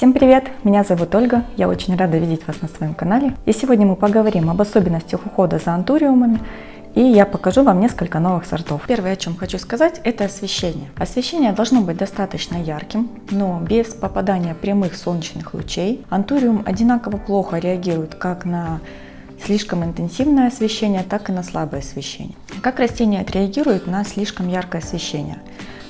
Всем привет! Меня зовут Ольга, я очень рада видеть вас на своем канале. И сегодня мы поговорим об особенностях ухода за антуриумами, и я покажу вам несколько новых сортов. Первое, о чем хочу сказать, это освещение. Освещение должно быть достаточно ярким, но без попадания прямых солнечных лучей. Антуриум одинаково плохо реагирует как на слишком интенсивное освещение, так и на слабое освещение. Как растение отреагирует на слишком яркое освещение?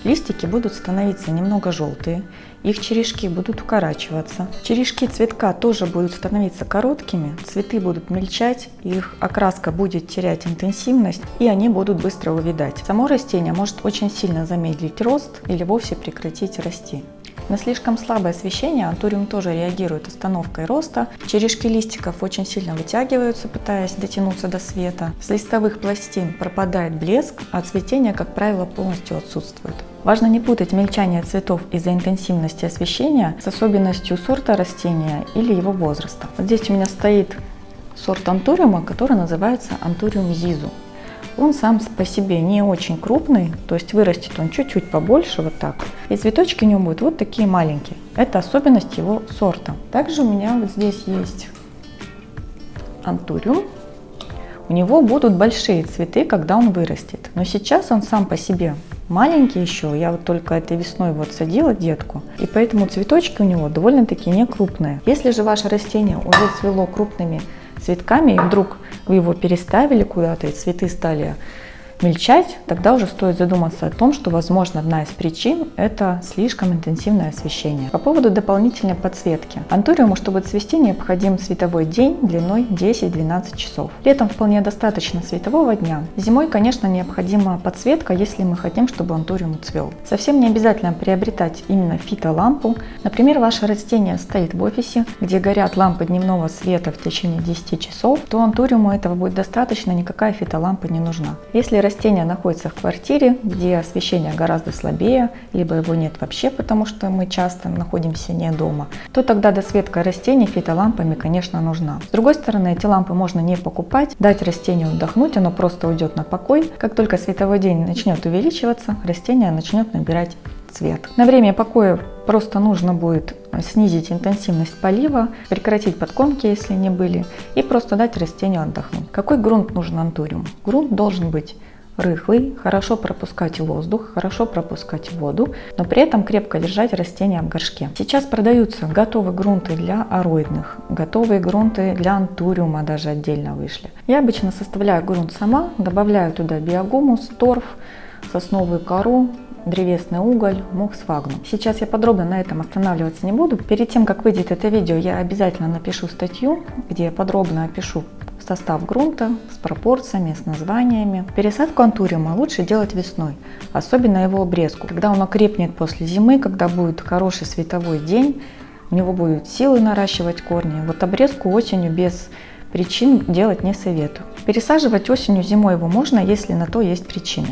Листики будут становиться немного желтые, их черешки будут укорачиваться. Черешки цветка тоже будут становиться короткими, цветы будут мельчать, их окраска будет терять интенсивность, и они будут быстро увядать. Само растение может очень сильно замедлить рост или вовсе прекратить расти. На слишком слабое освещение антуриум тоже реагирует остановкой роста. Черешки листиков очень сильно вытягиваются, пытаясь дотянуться до света. С листовых пластин пропадает блеск, а цветение, как правило, полностью отсутствует. Важно не путать мельчание цветов из-за интенсивности освещения с особенностью сорта растения или его возраста. Вот здесь у меня стоит сорт антуриума, который называется антуриум зизу. Он сам по себе не очень крупный, то есть вырастет он чуть-чуть побольше, вот так. И цветочки у него будут вот такие маленькие. Это особенность его сорта. Также у меня вот здесь есть антуриум. У него будут большие цветы, когда он вырастет. Но сейчас он сам по себе маленький еще. Я вот только этой весной вот садила детку. И поэтому цветочки у него довольно-таки не крупные. Если же ваше растение уже цвело крупными цветками, и вдруг вы его переставили куда-то, и цветы стали мельчать, тогда уже стоит задуматься о том, что, возможно, одна из причин – это слишком интенсивное освещение. По поводу дополнительной подсветки. Антуриуму, чтобы цвести, необходим световой день длиной 10-12 часов. Летом вполне достаточно светового дня. Зимой, конечно, необходима подсветка, если мы хотим, чтобы антуриум цвел. Совсем не обязательно приобретать именно фитолампу. Например, ваше растение стоит в офисе, где горят лампы дневного света в течение 10 часов, то антуриуму этого будет достаточно, никакая фитолампа не нужна. Если растение находится в квартире, где освещение гораздо слабее, либо его нет вообще, потому что мы часто находимся не дома, то тогда досветка растений фитолампами, конечно, нужна. С другой стороны, эти лампы можно не покупать, дать растению отдохнуть, оно просто уйдет на покой. Как только световой день начнет увеличиваться, растение начнет набирать цвет. На время покоя просто нужно будет снизить интенсивность полива, прекратить подкормки, если не были, и просто дать растению отдохнуть. Какой грунт нужен антуриуму? Грунт должен быть рыхлый, хорошо пропускать воздух, хорошо пропускать воду, но при этом крепко держать растения в горшке. Сейчас продаются готовые грунты для ароидных, готовые грунты для антуриума даже отдельно вышли. Я обычно составляю грунт сама, добавляю туда биогумус, торф, сосновую кору, древесный уголь, мох сфагнум. Сейчас я подробно на этом останавливаться не буду. Перед тем, как выйдет это видео, я обязательно напишу статью, где я подробно опишу состав грунта с пропорциями, с названиями. Пересадку антуриума лучше делать весной, особенно его обрезку. Когда он окрепнет после зимы, когда будет хороший световой день, у него будут силы наращивать корни. Вот обрезку осенью без причин делать не советую. Пересаживать осенью, зимой его можно, если на то есть причины.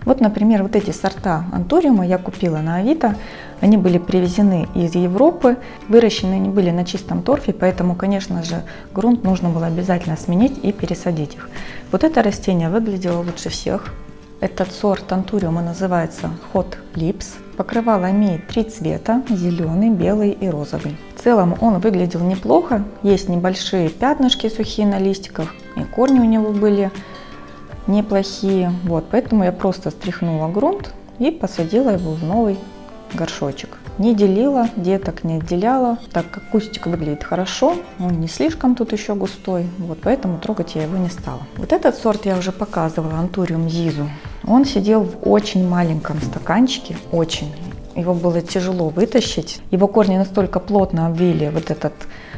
Вот, например, вот эти сорта антуриума я купила на Авито. Они были привезены из Европы, выращены они были на чистом торфе, поэтому, конечно же, грунт нужно было обязательно сменить и пересадить их. Вот это растение выглядело лучше всех. Этот сорт антуриума называется Hot Lips. Покрывало имеет 3 цвета – зеленый, белый и розовый. В целом он выглядел неплохо, есть небольшие пятнышки сухие на листиках, и корни у него были неплохие. Вот, поэтому я просто стряхнула грунт и посадила его в новый горшочек. Не делила, деток не отделяла, так как кустик выглядит хорошо, он не слишком тут еще густой, вот поэтому трогать я его не стала. Вот этот сорт я уже показывала, антуриум зизу. Он сидел в очень маленьком стаканчике, очень. Его было тяжело вытащить. Его корни настолько плотно обвили вот этот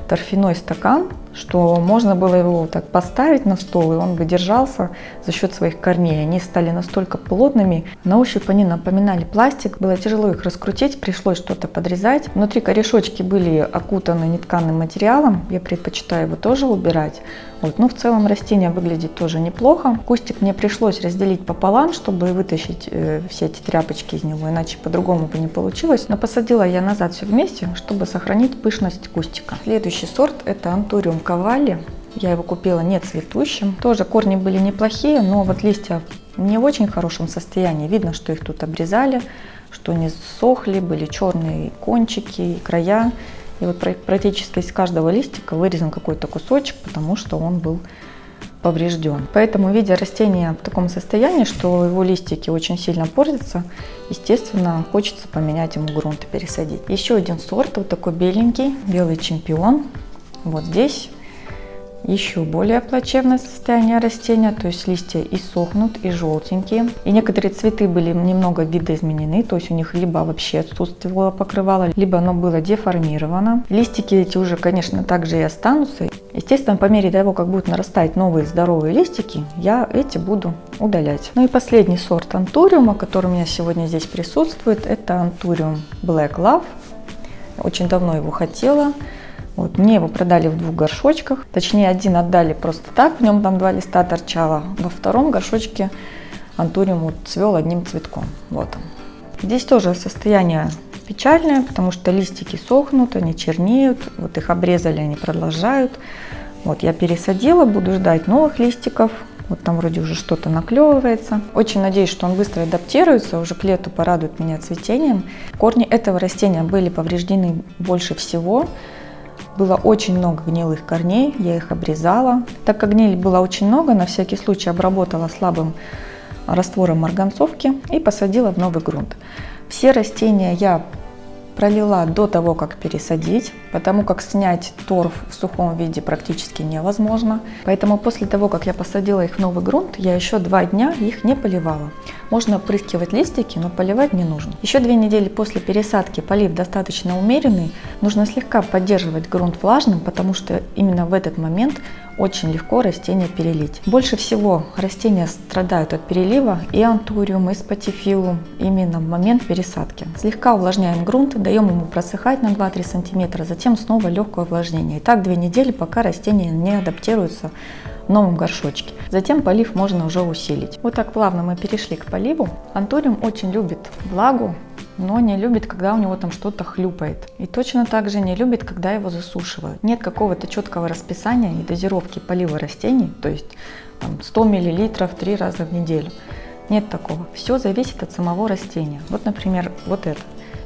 торфяной стакан, что можно было его так поставить на стол, и он бы держался за счет своих корней. Они стали настолько плотными, на ощупь они напоминали пластик, было тяжело их раскрутить, пришлось что-то подрезать. Внутри корешочки были окутаны нетканым материалом, я предпочитаю его тоже убирать. Вот. Но в целом растение выглядит тоже неплохо. Кустик мне пришлось разделить пополам, чтобы вытащить все эти тряпочки из него, иначе по-другому бы не получилось. Но посадила я назад все вместе, чтобы сохранить пышность кустика. Следующий сорт – это антуриум кавалли. Я его купила не цветущим. Тоже корни были неплохие, но вот листья не в очень хорошем состоянии. Видно, что их тут обрезали, что они сохли, были черные кончики и края. И вот практически из каждого листика вырезан какой-то кусочек, потому что он был поврежден. Поэтому, видя растение в таком состоянии, что его листики очень сильно портятся, естественно, хочется поменять ему грунт и пересадить. Еще один сорт, вот такой беленький, белый чемпион. Вот здесь еще более плачевное состояние растения, то есть листья и сохнут, и желтенькие. И некоторые цветы были немного видоизменены, то есть у них либо вообще отсутствовало покрывало, либо оно было деформировано. Листики эти уже, конечно, также и останутся. Естественно, по мере того, как будут нарастать новые здоровые листики, я эти буду удалять. Ну и последний сорт антуриума, который у меня сегодня здесь присутствует, это антуриум Black Love. Очень давно его хотела. Вот, мне его продали в 2 горшочках, точнее один отдали просто так, в нем там 2 листа торчало, во втором горшочке антуриум вот цвел одним цветком. Вот он. Здесь тоже состояние печальное, потому что листики сохнут, они чернеют, вот их обрезали, они продолжают. Вот я пересадила, буду ждать новых листиков. Вот там вроде уже что-то наклевывается. Очень надеюсь, что он быстро адаптируется, уже к лету порадует меня цветением. Корни этого растения были повреждены больше всего. Было очень много гнилых корней, я их обрезала. Так как гнили было очень много, на всякий случай обработала слабым раствором марганцовки и посадила в новый грунт. Все растения я пролила до того, как пересадить, потому как снять торф в сухом виде практически невозможно. Поэтому после того, как я посадила их в новый грунт, я еще 2 дня их не поливала. Можно опрыскивать листики, но поливать не нужно. Еще 2 недели после пересадки полив достаточно умеренный. Нужно слегка поддерживать грунт влажным, потому что именно в этот момент очень легко растения перелить. Больше всего растения страдают от перелива и антуриум, и спатифилум именно в момент пересадки. Слегка увлажняем грунт, даем ему просыхать на 2-3 см, затем снова легкое увлажнение. И так 2 недели, пока растения не адаптируются в новом горшочке. Затем полив можно уже усилить. Вот так плавно мы перешли к поливу. Антуриум очень любит влагу, но не любит, когда у него там что-то хлюпает. И точно так же не любит, когда его засушивают. Нет какого-то четкого расписания и дозировки полива растений, то есть там, 100 мл 3 раза в неделю. Нет такого. Все зависит от самого растения. Вот, например, вот это.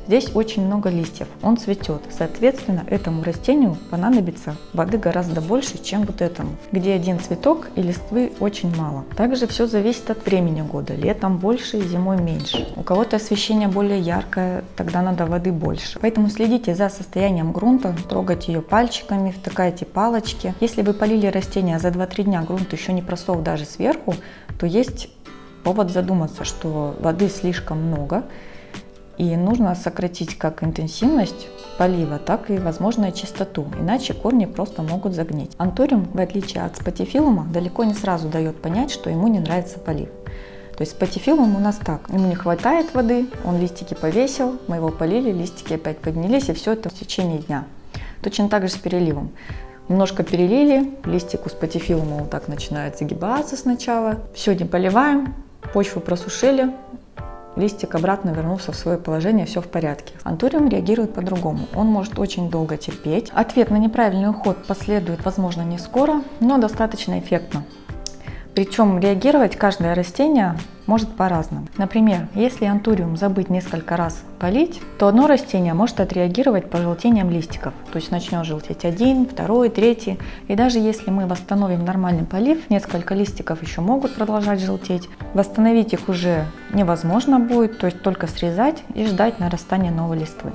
Здесь очень много листьев, он цветет. Соответственно, этому растению понадобится воды гораздо больше, чем вот этому, где один цветок и листвы очень мало. Также все зависит от времени года. Летом больше, зимой меньше. У кого-то освещение более яркое, тогда надо воды больше. Поэтому следите за состоянием грунта, трогайте ее пальчиками, втыкайте палочки. Если вы полили растение за 2-3 дня, грунт еще не просох даже сверху, то есть повод задуматься, что воды слишком много. И нужно сократить как интенсивность полива, так и, возможно, частоту, иначе корни просто могут загнить. Антуриум, в отличие от спатифилума, далеко не сразу дает понять, что ему не нравится полив. То есть спатифилум у нас так, ему не хватает воды, он листики повесил, мы его полили, листики опять поднялись, и все это в течение дня. Точно так же с переливом. Немножко перелили, листик у спатифилума вот так начинает загибаться сначала. Сегодня поливаем, почву просушили, листик обратно вернулся в свое положение, все в порядке. Антуриум реагирует по-другому. Он может очень долго терпеть. Ответ на неправильный уход последует, возможно, не скоро, но достаточно эффектно. Причем реагировать каждое растение может по-разному. Например, если антуриум забыть несколько раз полить, то одно растение может отреагировать пожелтением листиков. То есть начнет желтеть 1, 2, 3. И даже если мы восстановим нормальный полив, несколько листиков еще могут продолжать желтеть. Восстановить их уже невозможно будет, то есть только срезать и ждать нарастания новой листвы.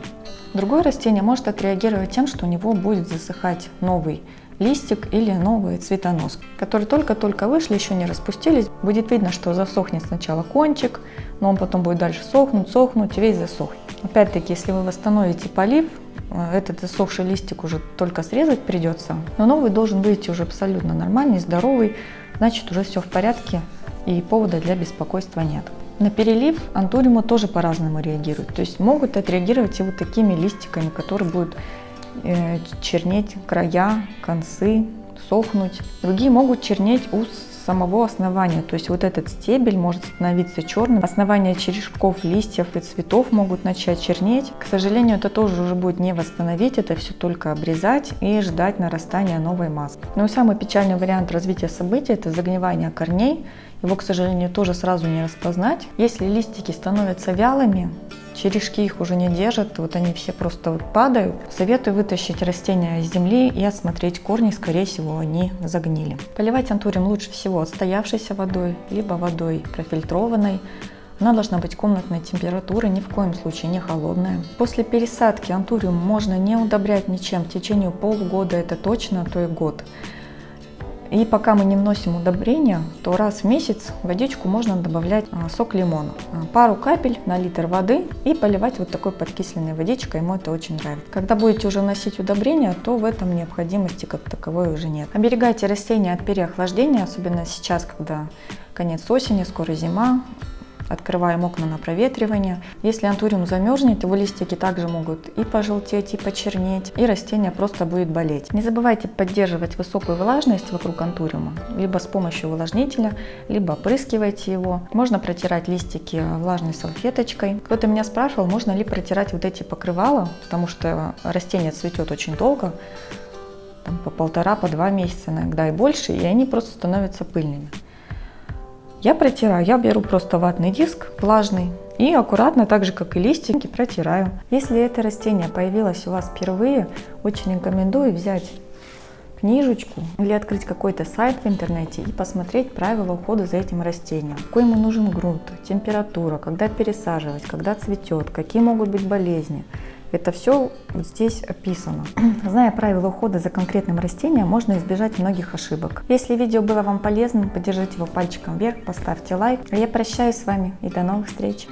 Другое растение может отреагировать тем, что у него будет засыхать новый листик или новый цветонос, которые только-только вышли, еще не распустились. Будет видно, что засохнет сначала кончик, но он потом будет дальше сохнуть и весь засохнет. Опять-таки, если вы восстановите полив, этот засохший листик уже только срезать придется, но новый должен выйти уже абсолютно нормальный, здоровый, значит уже все в порядке и повода для беспокойства нет. На перелив антуриумы тоже по-разному реагируют, то есть могут отреагировать и вот такими листиками, которые будут чернеть края, концы, сохнуть. Другие могут чернеть у самого основания, то есть вот этот стебель может становиться черным, основания черешков, листьев и цветов могут начать чернеть. К сожалению, это тоже уже будет не восстановить, это все только обрезать и ждать нарастания новой массы. Но и самый печальный вариант развития событий – это загнивание корней. Его, к сожалению, тоже сразу не распознать. Если листики становятся вялыми, черешки их уже не держат, вот они все просто вот падают. Советую вытащить растения из земли и осмотреть корни, скорее всего они загнили. Поливать антуриум лучше всего отстоявшейся водой, либо водой профильтрованной. Она должна быть комнатной температуры, ни в коем случае не холодная. После пересадки антуриум можно не удобрять ничем в течение полугода, это точно, а то и год. И пока мы не вносим удобрения, то раз в месяц в водичку можно добавлять сок лимона. Пару капель на литр воды и поливать вот такой подкисленной водичкой, ему это очень нравится. Когда будете уже вносить удобрения, то в этом необходимости как таковой уже нет. Оберегайте растения от переохлаждения, особенно сейчас, когда конец осени, скоро зима. Открываем окна на проветривание. Если антуриум замерзнет, его листики также могут и пожелтеть, и почернеть, и растение просто будет болеть. Не забывайте поддерживать высокую влажность вокруг антуриума, либо с помощью увлажнителя, либо опрыскивайте его. Можно протирать листики влажной салфеточкой. Кто-то меня спрашивал, можно ли протирать вот эти покрывала, потому что растение цветет очень долго, там, по 1,5-2 месяца, иногда и больше, и они просто становятся пыльными. Я протираю, я беру просто ватный диск влажный и аккуратно, так же как и листики, протираю. Если это растение появилось у вас впервые, очень рекомендую взять книжечку или открыть какой-то сайт в интернете и посмотреть правила ухода за этим растением. Какой ему нужен грунт, температура, когда пересаживать, когда цветет, какие могут быть болезни. Это все вот здесь описано. Зная правила ухода за конкретным растением, можно избежать многих ошибок. Если видео было вам полезным, поддержите его пальчиком вверх, поставьте лайк. А я прощаюсь с вами и до новых встреч!